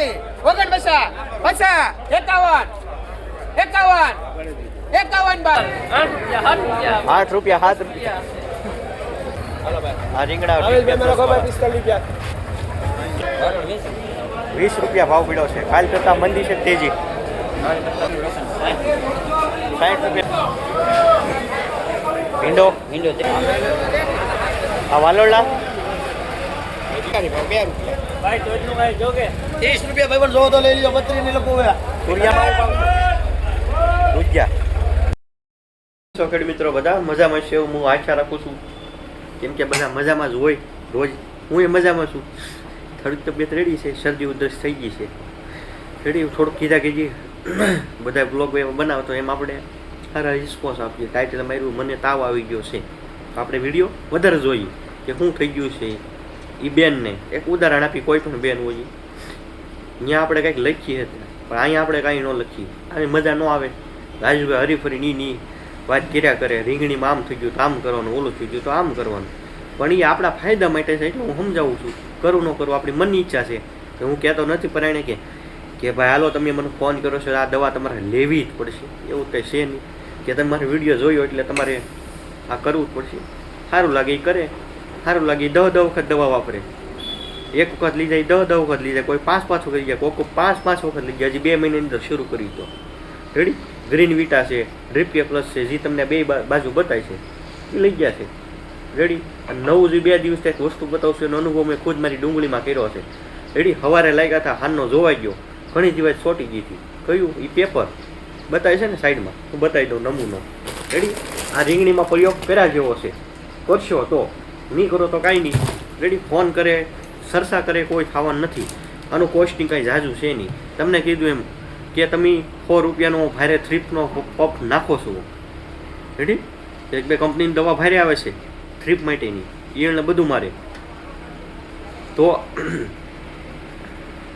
48 49 50 51 51 51 8 રૂપિયા 7 રૂપિયા આ રીંગણા 20 રૂપિયા ભાવ પીડ્યો છે. કાલ કરતા મંદી છે તેજી. 60 રૂપિયા ભીંડો આ વાલોડા 30 રૂપિયા ભાઈ પણ જોવો તો લઈ લ્યો. 32 ને લખો રૂપિયા ખેડ મિત્રો બધા મજામાં છે એવું હું આશા રાખું છું. કેમ કે બધા મજામાં જ હોય રોજ. હું એ મજામાં છું. થોડીક તબિયત રેડી છે. શરદી ઉધરસ થઈ ગઈ છે. રેડી થોડુંક કીધા કીધી બધા બ્લોગ બનાવતો એમ આપણે સારા રિસ્પોન્સ આપીએ. ટાઇટલ માર્યું મને તાવ આવી ગયો છે તો આપણે વિડીયો વધારે જોઈએ કે શું થઈ ગયું છે. એ બેનને એક ઉદાહરણ આપી. કોઈ પણ બેન હોય અહીંયા આપણે કંઈક લખીએ પણ અહીંયા આપણે કાંઈ ન લખીએ. આવી મજા ન આવે. રાજુભાઈ હરીફરી ની વાત કર્યા કરે. રીંગણીમાં આમ થઈ ગયું તો આમ કરવાનું, ઓલું થઈ ગયું તો આમ કરવાનું. પણ એ આપણા ફાયદા માટે છે એટલે હું સમજાવું છું. કરું ન કરું આપણી મનની ઈચ્છા છે. હું કહેતો નથી પણ એને કે ભાઈ હાલો તમે મને ફોન કરો છો આ દવા તમારે લેવી જ પડશે એવું કંઈ છે નહીં કે તમારે વિડીયો જોયો એટલે તમારે આ કરવું જ પડશે. સારું લાગે એ કરે, સારું લાગે 10 વખત દવા વાપરે. એક વખત લઈ જાય 10 વખત લઈ જાય. કોઈ 5 વખત લઈ જાય, કોઈ 5 વખત લઈ જાય. હજી 2 મહિનાની અંદર શરૂ કરી તો રેડી. ગ્રીન વિટા છે, ડ્રીપ પ્લસ છે, જે તમને બે બાજુ બતાય છે એ લઈ ગયા છે રેડી. અને નવું જે 2 દિવસ કંઈક વસ્તુ બતાવશે એનો અનુભવ મેં ખુદ મારી ડુંગળીમાં કર્યો છે રેડી. સવારે લાગ્યા હતા, હાનનો જોવાઈ ગયો, ઘણી જીવાત છોટી ગઈ હતી. કયું એ પેપર બતાવે છે ને સાઈડમાં, હું બતાવી દઉં નમૂનો રેડી. આ રીંગણીમાં પ્રયોગ કર્યા જેવો છે. કરશો તો, નહીં કરો તો કાંઈ નહીં રેડી. ફોન કરે, સરસા કરે, કોઈ ખાવાનું નથી. આનું કોસ્ટિંગ કાંઈ ઝાઝું છે નહીં. તમને કીધું એમ કે તમે 100 રૂપિયાનો ભારે થ્રીપનો પપ નાખો છો રેડી. 1-2 કંપનીની દવા ભારે આવે છે થ્રીપ માટેની, ઈયળને બધું મારે. તો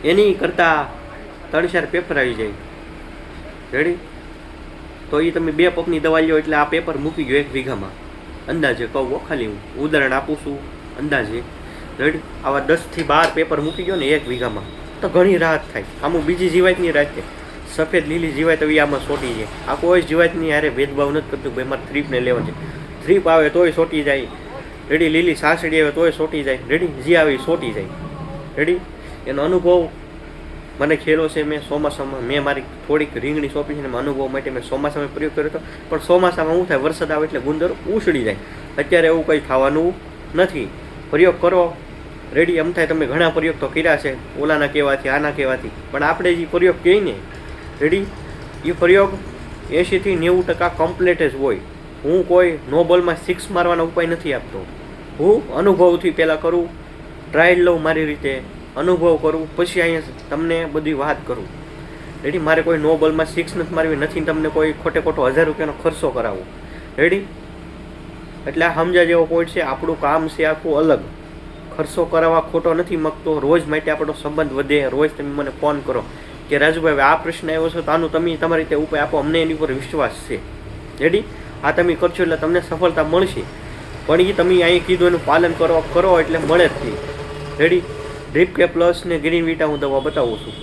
એની કરતાં 3-4 પેપર આવી જાય રેડી. તો એ તમે 2 પપની દવા લ્યો એટલે આ પેપર મૂકી ગયો 1 વીઘામાં. અંદાજે કહું, ખાલી હું ઉદાહરણ આપું છું અંદાજે રેડી. આવા 10 થી 12 પેપર મૂકી ગયો ને 1 વીઘામાં તો ઘણી રાહત થાય. આમાં બીજી જીવાતની રાહત છે. સફેદ લીલી જીવાત હવે આમાં સોટી છે. આ કોઈ જીવાતની હારે ભેદભાવ નથી કરતું ભાઈ મારે થ્રીપને લેવા છે. થ્રીપ આવે તોય સોટી જાય રેડી. લીલી સાસડી આવે તોય સોટી જાય રેડી. જે આવે એ સોટી જાય રેડી. એનો અનુભવ મને ખેલો છે. મેં ચોમાસામાં મેં મારી થોડીક રીંગણી સોંપી છે ને અનુભવ માટે મેં ચોમાસામાં પ્રયોગ કર્યો હતો. પણ ચોમાસામાં શું થાય, વરસાદ આવે એટલે ગુંદર ઉછળી જાય. અત્યારે એવું કંઈ થવાનું નથી. પ્રયોગ કરો રેડી. એમ થાય તમે ઘણા પ્રયોગ તો કર્યા છે ઓલાના કહેવાથી, આના કહેવાથી, પણ આપણે જે પ્રયોગ કહીએ ને રેડી, એ પ્રયોગ 80 થી 90% કમ્પ્લીટ જ હોય. હું કોઈ નો બોલમાં 6 મારવાનો ઉપાય નથી આપતો. હું અનુભવથી પહેલાં કરું, ટ્રાયલ લઉં મારી રીતે, અનુભવ કરું, પછી અહીંયા તમને બધી વાત કરું રેડી. મારે કોઈ નો બોલમાં 6 નથી મારવી, નથી તમને કોઈ ખોટે ખોટો 1000 રૂપિયાનો ખર્ચો કરાવો રેડી. એટલે આ સમજા જેવો પોઈન્ટ છે. આપણું કામ છે આખું અલગ. ખર્ચો કરાવવા ખોટો નથી માગતો. રોજ માટે આપણો સંબંધ વધે. રોજ તમે મને ફોન કરો કે રાજુભાઈ આ પ્રશ્ન આવ્યો છે તો આનું તમે તમારી રીતે ઉપાય આપો. અમને એની ઉપર વિશ્વાસ છે રેડી. આ તમે કરશો એટલે તમને સફળતા મળશે. પણ એ તમે અહીં કીધું એનું પાલન કરો એટલે મળે જ નહીં રેડી. ડ્રીપ કે પ્લસ ને ગ્રીન વિટા હું દવા બતાવું છું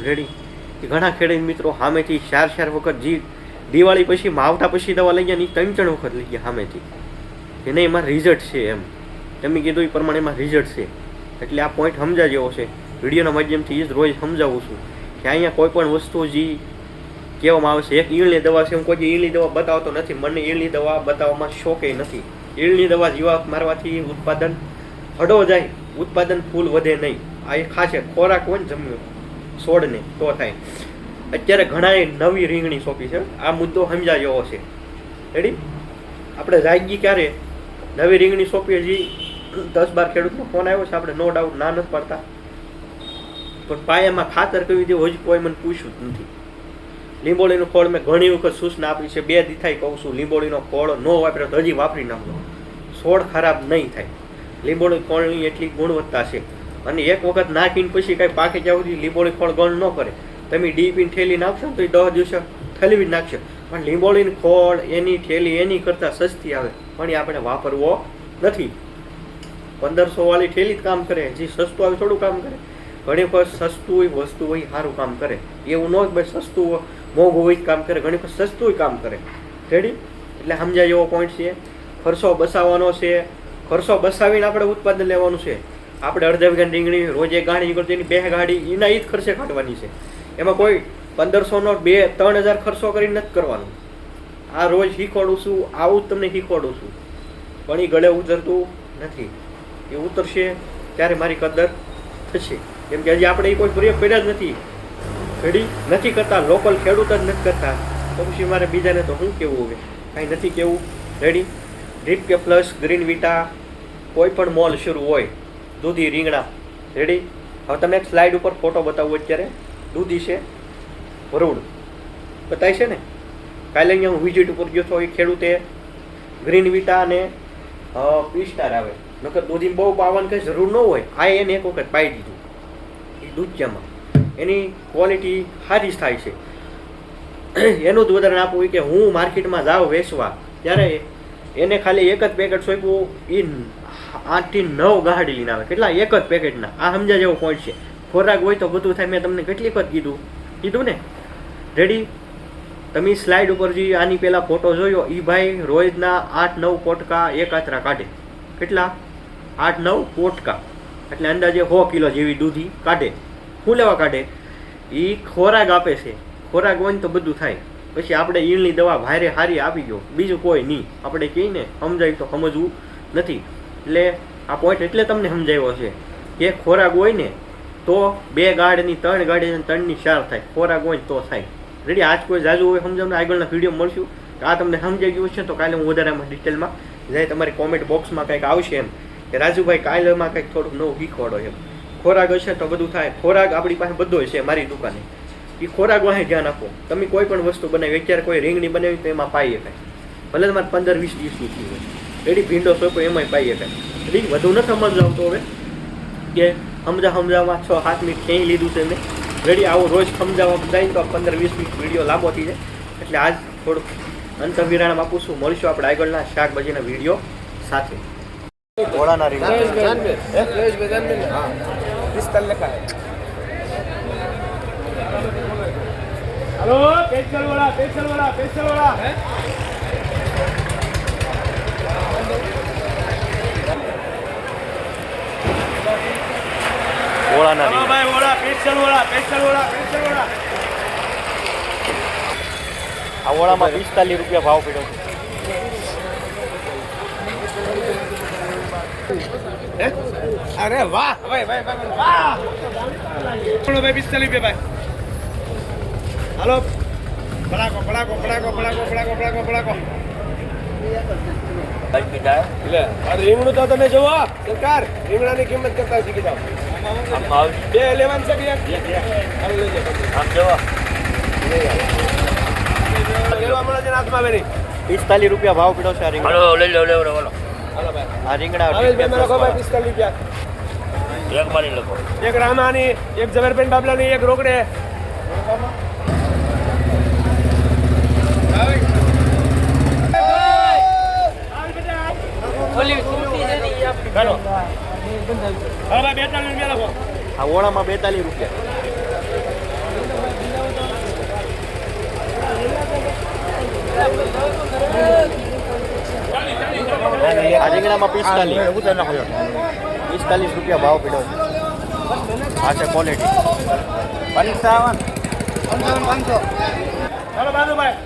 રેડી. ઘણા ખેડૂત મિત્રો સામેથી 4 વખત જે દિવાળી પછી માવઠા પછી દવા લઈ ગયા ને 3 વખત લઈ ગયા સામેથી. એને એમાં રિઝલ્ટ છે એમ તમે કીધું એ પ્રમાણે એમાં રિઝલ્ટ છે. એટલે આ પોઈન્ટ સમજા જેવો છે. વિડીયોના માધ્યમથી જ રોજ સમજાવું છું કે અહીંયા કોઈ પણ વસ્તુ જે કહેવામાં આવે છે. એક ઈળની દવા છે. હું કોઈ ઈળની દવા બતાવતો નથી. મને ઈળની દવા બતાવવામાં શોખે નથી. ઈળની દવા જીવાત મારવાથી ઉત્પાદન હડો જાય, ઉત્પાદન ફૂલ વધે નહીં. આ એ ખાસે ખોરાક હોય ને જમ્યો છોડને તો થાય. અત્યારે ઘણાએ નવી રીંગણી સોંપી છે. આ મુદ્દો સમજા જેવો છે રેડી. આપણે જાગી ક્યારે નવી રીંગણી સોંપીએ જે 10-12 ખેડૂતનો ફોન આવ્યો છે. આપણે નો ડાઉટ ના નથી પડતા, પણ પાયામાં ખાતર કવી દેવું હજી કોઈ મને પૂછ્યું જ નથી. લીંબોળીનું ખોળ મેં ઘણી વખત સૂચના આપી છે. 2 દીથાઈ કહું છું લીંબોળીનો ખોળ ન વાપરે તો હજી વાપરી નાખો. છોડ ખરાબ નહીં થાય. લીંબોળી ખોળની એટલી ગુણવત્તા છે. અને એક વખત નાખીને પછી કાંઈ પાકે ત્યાં સુધી લીંબોળી ખોળ ગણ ન કરે. તમે ડીપીની થેલી નાખશો ને તો એ 10 દિવસે થેલી જ નાખશે. પણ લીંબોળીની ખોળ એની થેલી એની કરતાં સસ્તી આવે, પણ એ આપણે વાપરવો નથી. 1500 વાળી થેલી જ કામ કરે. જે સસ્તું આવે થોડું કામ કરે. ઘણી વખત સસ્તું વસ્તુ હોય સારું કામ કરે, એવું ન હોય ભાઈ સસ્તું મોંઘું હોય કામ કરે, ઘણી વખત સસ્તું કામ કરે. રેડી? એટલે સમજાય એવો પોઈન્ટ છે. ખર્ચો બસાવવાનો છે, ખર્ચો બસાવીને આપણે ઉત્પાદન લેવાનું છે. આપણે અડધા વીઘાની રીંગણી રોજ એક ગાડી નીકળતી એની 2 ગાડી એના જ ખર્ચે કાઢવાની છે. એમાં કોઈ 1500નો 2-3000 ખર્ચો કરીને નથી કરવાનું. આ રોજ શીખવાડું છું, આવું જ તમને શીખવાડું છું, પણ એ ગળે ઉતરતું નથી. એ ઉતરશે ત્યારે મારી કદર થશે. કેમ કે હજી આપણે એ કોઈ પ્રયોગ કર્યા જ નથી, ઘડી નથી કરતા, લોકલ ખેડૂત જ નથી કરતા, તો પછી મારે બીજાને તો શું કહેવું હવે? કાંઈ નથી કહેવું. રેડી? ડ્રીપ કે પ્લસ ગ્રીન વિટા કોઈ પણ મોલ શરૂ હોય, દૂધી રીંગણા. રેડી? હવે તમે એક સ્લાઇડ ઉપર ફોટો બતાવું. અત્યારે દૂધી છે, ભરૂડ બતાય છે ને. કાલે અહીંયા હું વિઝિટ ઉપર ગયો હતો, એ ખેડૂતે ગ્રીન વિટા અને પીસ્ટાર આવે, નકર દૂધી બહુ પાવાની કંઈ જરૂર ન હોય, આ એને એક વખત પાઈ દીધું. એ દૂધિયામાં એની ક્વોલિટી સારી જ થાય છે. એનું જ ઉદાહરણ આપવું કે હું માર્કેટમાં જાઉં વેચવા, ત્યારે એને ખાલી એક જ પેકેટ સોંપ્યું, એ 8 થી 9 ગાડી લઈને આવે. કેટલા? એક જ પેકેટના. આ સમજ્યા જેવો પોઈન્ટ છે. ખોરાક હોય તો બધું થાય. મેં તમને કેટલી વખત કીધું ને. રેડી? તમે સ્લાઇડ ઉપર જે આની પહેલાં ફોટો જોયો, એ ભાઈ રોજના 8-9 પોટકા એકાત્રા કાઢે. કેટલા? 8-9 પોટકા, એટલે અંદાજે 100 કિલો જેવી દૂધી કાઢે. શું લેવા કાઢે? એ ખોરાક આપે છે. ખોરાક હોય ને તો બધું થાય. પછી આપણે ઈળની દવા ભારે હારી આપી ગયો, બીજું કોઈ નહીં. આપણે કહીને સમજાય તો સમજવું નથી. એટલે આ પોઈન્ટ એટલે તમને સમજાવ્યો છે કે ખોરાક હોય ને તો 2 ગાડની 3 ગાડી 3ની 4 થાય. ખોરાક હોય તો થાય. રેડી? આજ કોઈ જાજુ હોય સમજાવને આગળના વિડીયો મળશું. આ તમને સમજાઈ ગયું છે તો કાલે હું વધારેમાં ડિટેલમાં જાય. તમારી કોમેન્ટ બોક્સમાં કંઈક આવશે એમ કે રાજુભાઈ કાલેમાં કંઈક થોડુંક નવું શીખવાડો એમ. ખોરાક હશે તો બધું થાય. ખોરાક આપણી પાસે બધો છે. મારી દુકાને એ ખોરાક વાહે ધ્યાન આપો. તમે કોઈ પણ વસ્તુ બનાવી, અત્યારે કોઈ રીંગણી બનાવી તો એમાં પાઈ શકાય, ભલે તમારે 15-20 દિવસની થઈ હોય. રેડી? ભીંડો સોંપો એમાંય પાઈ શકાય. રેડી? વધુ નથી સમજાવતો હવે કે સમજાવવામાં 6-7 મિનિટ ક્યાંય લીધું છે મેં. રેડી? આવું રોજ સમજાવવા જાય તો 15-20 મિનિટ વિડીયો લાંબો થઈ જાય. એટલે આજ થોડુંક અંતવિરામ આપું છું. મળીશું આપણે આગળના શાકભાજીના વિડીયો સાથે. ઘોડાના રીંગણા हेलो पेशल वाला ઘોડાના રીંગણા भाई वाला पेशल वाला આ ઓળામાં 45 રૂપિયા ભાવ પડ્યો છે. अरे वाह भाई वाह बोलो भाई 45 रुपये भाई हेलो પડાકો એટલે આ રીંગણું તો તમે જોવો સરકાર રીંગણાની કિંમત કરતા શીખી જાઓ. બે લેવાનું છે લેવા મળે છે હાથમાં બેની 45 રૂપિયા ભાવ પડ્યો છે આ રીંગણા. હાલો ભાઈ આ રીંગણા હવે બે મેં લખો ભાઈ 45 રૂપિયા એક મારી લખો. એક રામાની એક ઝવેરબેન બાબલાની એક રોકડે ચાલો હા ભાઈ 42 રૂપિયા લખો. આ ઓળામાં 42 રૂપિયા. આ રીંગણામાં 45 રૂપિયા ભાવ પડ્યો છે. આ છે ક્વોલિટી 55 ચાલો બાજુભાઈ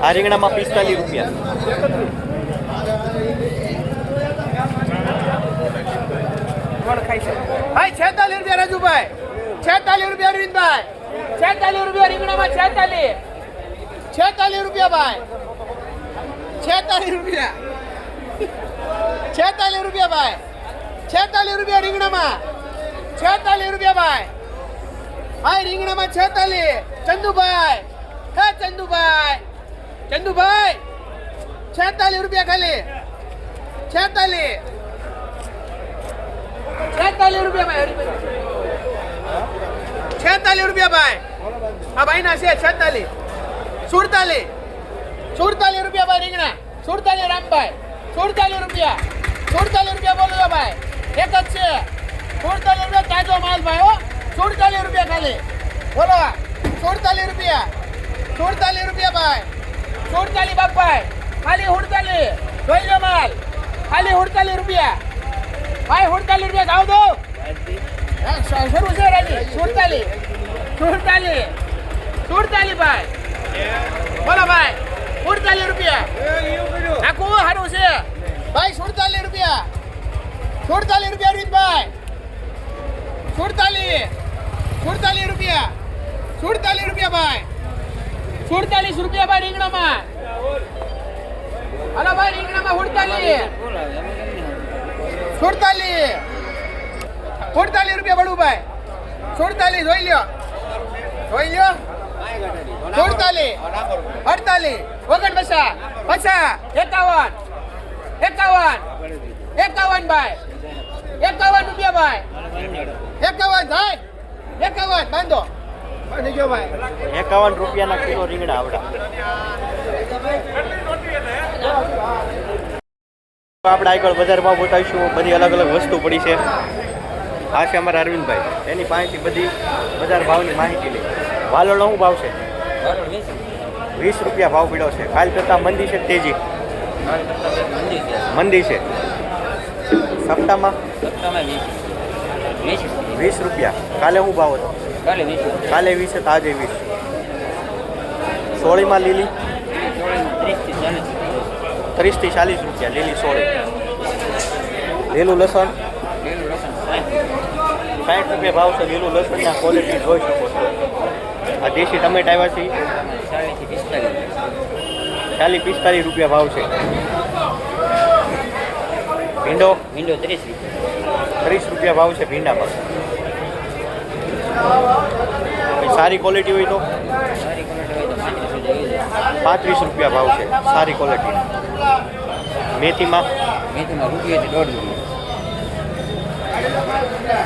આ રીંગણામાં 45 રૂપિયા. ભાઈ 46 રૂપિયા રાજુભાઈ 46 રૂપિયા અરવિંદભાઈ 46 રૂપિયા રીંગણામાં 46 રૂપિયા ભાઈ 46 રૂપિયા 46 રૂપિયા ભાઈ 46 રૂપિયા રીંગણામાં 46 રૂપિયા ભાઈ ભાઈ રીંગણામાં 46. ચંદુભાઈ હે ચંદુભાઈ 46 રૂપિયા ખાલી 46 રૂપિયા ભાઈ 46 રૂપિયા ભાઈ આ ભાઈ ના છે 46 47 રૂપિયા ભાઈ રીંગણા સુડતાલીસ રામભાઈ 47 રૂપિયા 47 રૂપિયા બોલો છો ભાઈ એક જ છે 47 રૂપિયા તાજો માલ ભાઈ હો 47 રૂપિયા ખાલી બોલો 47 રૂપિયા 47 રૂપિયા ભાઈ 47 બાપભાઈ ખાલી 47 જોઈ લો માલ ખાલી 47 રૂપિયા ભાઈ 47 રૂપિયા ગાવ દો શરૂ છે રાજી 47 ભાઈ બોલો ભાઈ 47 રૂપિયા આખું સારું છે ભાઈ 47 રૂપિયા 47 રૂપિયા રીતભાઈ 47 રૂપિયા 47 રૂપિયા ભાઈ 47 રૂપિયા ભાઈ રીંગણામાં હાલો ભાઈ રીંગણામાં 47 રૂપિયા બળુભાઈ 47 જોઈ લ્યો 47 48 ઓગણ પચાસ 51 ભાઈ 51 રૂપિયા ભાઈ 51 થાય 51 બાંધો બાંધી ગયો ભાઈ 51 રૂપિયાના કિલો રીંગણા આવડા આપણે આગળ બજાર ભાવ બતાવીશું બધી અલગ અલગ વસ્તુ પડી છે આ છે અમારા અરવિંદભાઈ એની પાસેથી બધી બજાર ભાવની માહિતી લે વાલોળનો શું ભાવ છે 20 રૂપિયા ભાવ પડ્યો છે કાલ કરતાં મંદી છે તેજી મંદી છે સપ્તાહમાં 20 રૂપિયા કાલે શું ભાવ હતો કાલે 20 હતા આજે 20 સોળીમાં લીલી 30 થી 40 રૂપિયા લીલી સોળી લીલું લસણ 60 રૂપિયા ભાવ છે લીલું લસણના ક્વોલિટી જોઈ શકો છો આ દેશી ટમેટા આવ્યા છે 40-45 રૂપિયા ભાવ છે ભીંડો 30 રૂપિયા ભાવ છે ભીંડામાં સારી ક્વોલિટી હોય તો 35 રૂપિયા ભાવ છે સારી ક્વોલિટી મેથીમાં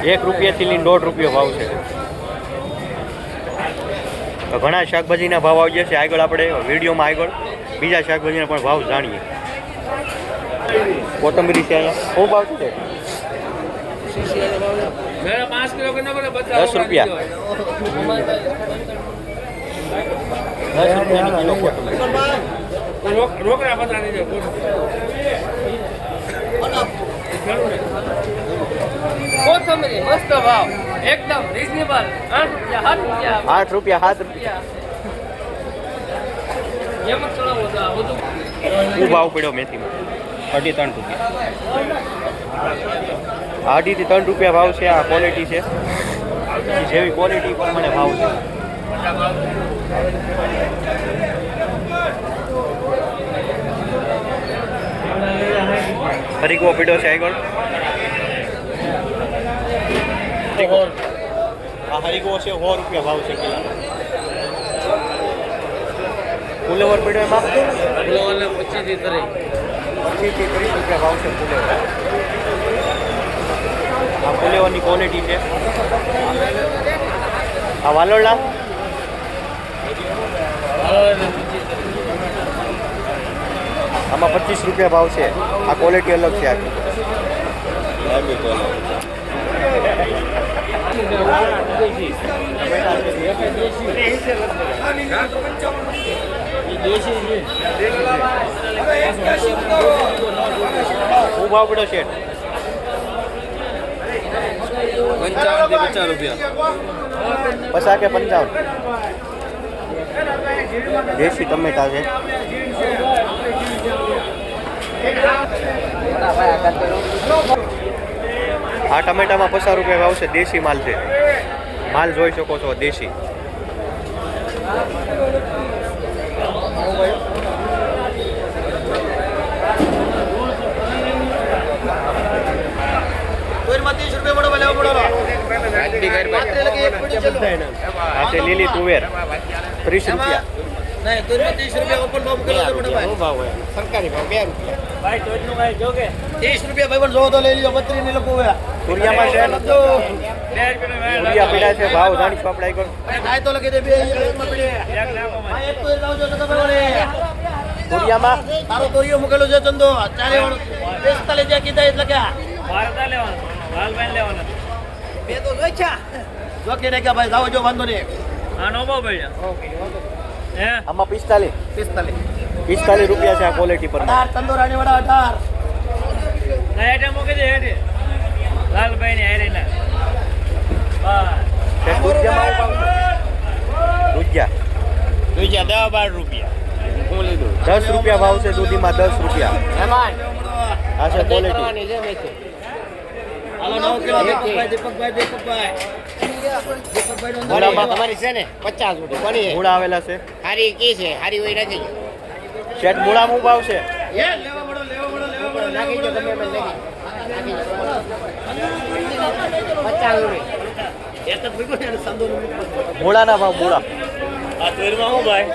1 રૂપિયાથી લઈને 1.5 રૂપિયો ભાવ છે તો ઘણા શાકભાજીના ભાવ આવી જશે આગળ આપણે વિડીયોમાં આગળ બીજા શાકભાજીના પણ ભાવ જાણીએ કોથમરી છે અહીંયા શું ભાવ છે 10 રૂપિયા 10 રૂપિયાની કિલો કોથમરી કોથમરી મસ્ત ભાવ એકદમ રીઝનેબલ 8 રૂપિયા 7 રૂપિયા એમ જ ચડાવો તો આ બધું શું ભાવ પડ્યો મેથીમાં 3 રૂપિયા 2.5 થી 3 રૂપિયા ભાવ છે આ ક્વોલિટી છે જેવી ક્વોલિટી પ્રમાણે ભાવ છે હરીકો પીડો છે આગળ આ હરીકો છે 100 રૂપિયા ભાવ છે કિલો ફુલેવર પીડો એમાં 25 થી 30 રૂપિયા ભાવ છે ફુલેવર આ ફુલેવરની ક્વોલિટી છે આ વાલોળના આમાં 25 રૂપિયા ભાવ છે આ ક્વોલિટી અલગ છે આખી શું ભાવ પડ્યો છે 55 થી 50 રૂપિયા 50 કે 55 દેશી ટમેટા છે આ ટમેટામાં 50 રૂપિયા ભાવ છે દેશી માલ છે માલ જોઈ શકો છો દેશી આ છે લીલી તુવેર 30 રૂપિયા નહીં તો 30 રૂપિયા ઓપન ભાવ કરો તો મોટા ભાઈ ભાવ હોય સરકારી ભાવ 2 રૂપિયા ભાઈ ટોચનું ભાઈ જોકે 30 રૂપિયા ભાઈ પણ જો તો લઈ લ્યો 32 ની લખો હોય તુરિયામાં છે તુરિયા પીડા છે ભાવ જાણીશું આપણે આગળ ખાય તો લખી દે બે એક માં પીડે ભાઈ એક તો લાવજો તો તમે તુરિયામાં તારો તોરિયો મૂકેલો છે ચંદો 45 જે કીધા એટલે ક્યાં ભારતા લેવાનો લાલભાઈ લેવાનો બે તો જોઈછા જો કે ને કે ભાઈ જાવ જો વાંધો નહીં આ નો બહુ પડ્યો ઓકે હે આમાં 45 45 રૂપિયા છે આ ક્વોલિટી પર 18 ચંદો રાણી વાળા 18 ના હેઠે મૂકી દે હેઠે લાલભાઈ ને હેરે ના બસ દૂધિયા 12 રૂપિયા હું લીધું 10 રૂપિયા ભાવ છે દૂધીમાં 10 રૂપિયા મહેમાન આ છે ક્વોલિટી હાલો 9 કિલો દીપકભાઈ મૂળામાં તમારી છે ને 50 રૂપિયા કોની મૂળા આવેલા છે હારી કી છે હારી હોય નથી શેઠ મૂળા શું ભાવ છે લેવા પડો નાખી દો તમે મને નાખી દો 50 રૂપિયા એક જ મૂક્યો ને સંદો મૂળાના ભાવ મૂળા આ તેરમાં હું ભાઈ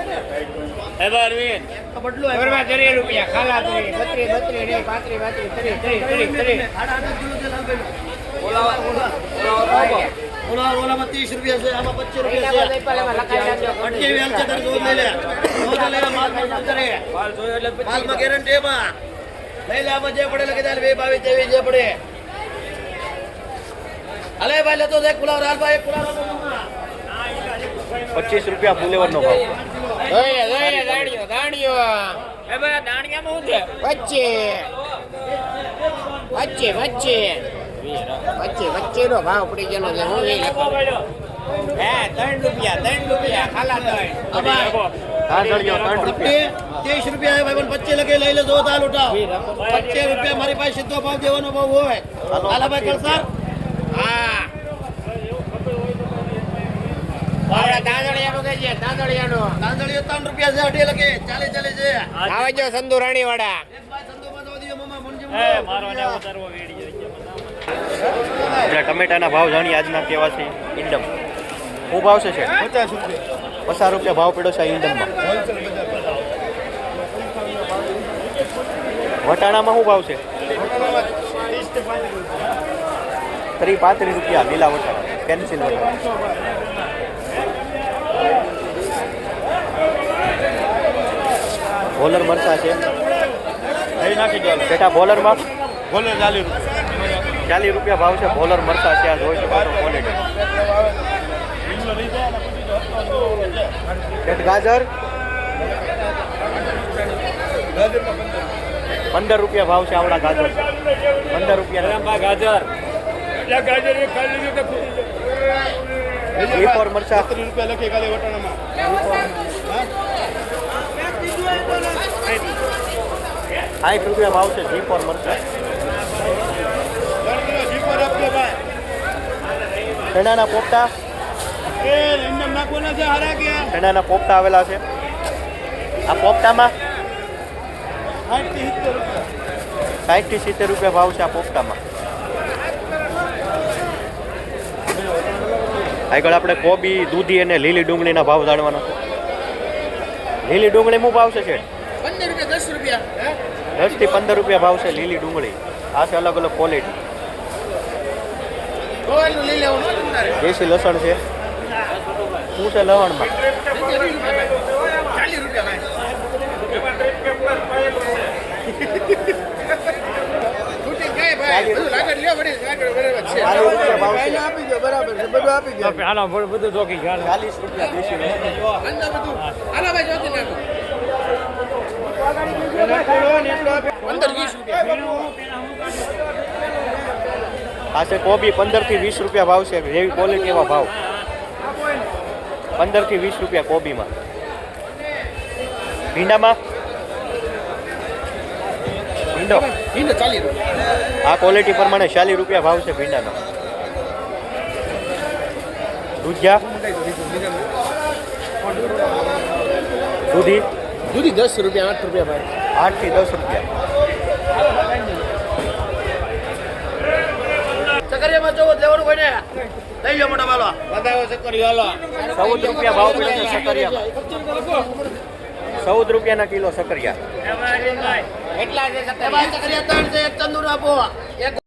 હે બારવીન બદલો ઘરમાં 30 રૂપિયા ખાલા 32 32 ઓલામાં 30 રૂપિયા છે આમાં 25 રૂપિયા છે અટકે વેલ છે તારે જોઈ લે માલ કરે માલ જોયો એટલે માલમાં ગેરંટી એમાં લઈ લે આમાં જે પડે લખી દે 22 જેવી જે પડે અલે ભાઈ લેતો દેખ પુલાવ રાલ ભાઈ પુલાવ 25 રૂપિયા ફુલેવરનો ભાવ દાણીઓ એ ભાઈ દાણિયામાં શું છે વચ્ચે નો ભાવ પડી ગયેલો છે હું એ લખો હે 3 રૂપિયા ખાલા 3 હા ચડ્યો 3 રૂપિયા 23 રૂપિયા હે ભાઈ 25 લખી લઈ લે જો તાલ ઉઠાવ 25 રૂપિયા મારી પાસે સીધો ભાવ દેવાનો ભાવ હોય હાલા ભાઈ કરસર હા આવડા દાંદળિયાનું કે છે દાંદળિયાનો તાંદળીઓ 3 રૂપિયા છે અઢી લખી ચાલે છે આવે જો સંધુ રાણી વાળા એક ભાઈ સંદોમાં દો દીયો મમ્મા મનજી એ મારો ને ઉતારવો વેડી આપણે ટમેટાના ભાવ જાણીએ આજના કેવા છે ઈંડમ શું ભાવ છે 50 રૂપિયા ભાવ પડ્યો છે ઈંડમમાં વટાણામાં શું ભાવ છે 35 રૂપિયા લીલા વટાણા પેન્સિલ વટાણા બોલર મરચા છે બેટા બોલરમાં 40 રૂપિયા ભાવ છે બોલર મરચા છે આ જોઈ શકો છો ક્વોલિટી બેટ ગાજર 15 રૂપિયા ભાવ છે આવડા ગાજર 15 રૂપિયા ગાજર E4 મરચા 60 રૂપિયા ભાવ છે G4 મરચા ચણાના પોપટા ચણાના પોપટા આવેલા છે આ પોપટામાં 60 થી 70 રૂપિયા ભાવ છે આ પોપટામાં આગળ આપણે કોબી દૂધી અને લીલી ડુંગળીના ભાવ જાણવાનો છે લીલી ડુંગળી શું ભાવ છે 15 રૂપિયા 10 રૂપિયા 10 થી 15 રૂપિયા ભાવ છે લીલી ડુંગળી આ છે અલગ અલગ ક્વોલિટી ગોળનું લઈ લેવાનું દેશી લસણ છે શું છે લસણમાં 40 રૂપિયા ભાઈ બધું લાગડ લ્યો વળી લાગડ બરાબર છે 40 રૂપિયા ભાવ છે આપી દો બરાબર છે બધું આપી દો હાલો બધું જોકી ગયા 40 રૂપિયા દેશી લસણ અંદર બધું હાલા ભાઈ જોતી નાખો અંદર 20 રૂપિયા આ છે કોબી 15 થી 20 રૂપિયા ભાવ છે જેવી ક્વોલિટી એવા ભાવ 15 થી 20 રૂપિયા કોબીમાં ભીંડામાં ભીંડો 40 રૂપિયા આ ક્વોલિટી પ્રમાણે 40 રૂપિયા ભાવ છે ભીંડાનો દૂધિયા દૂધી દૂધી 10 રૂપિયા 8 રૂપિયા ભાઈ 8 થી 10 રૂપિયા ચકરિયામાં જવો લેવાનું ભાઈ ને લઈ લો મોટા માલો બતાવો ચક્કરી હાલો 14 રૂપિયા ભાવ પડે છે સકરિયામાં 14 રૂપિયાના કિલો સકરિયા એટલા છે ચકરિયા 3 છે એક તંદૂર આપો એક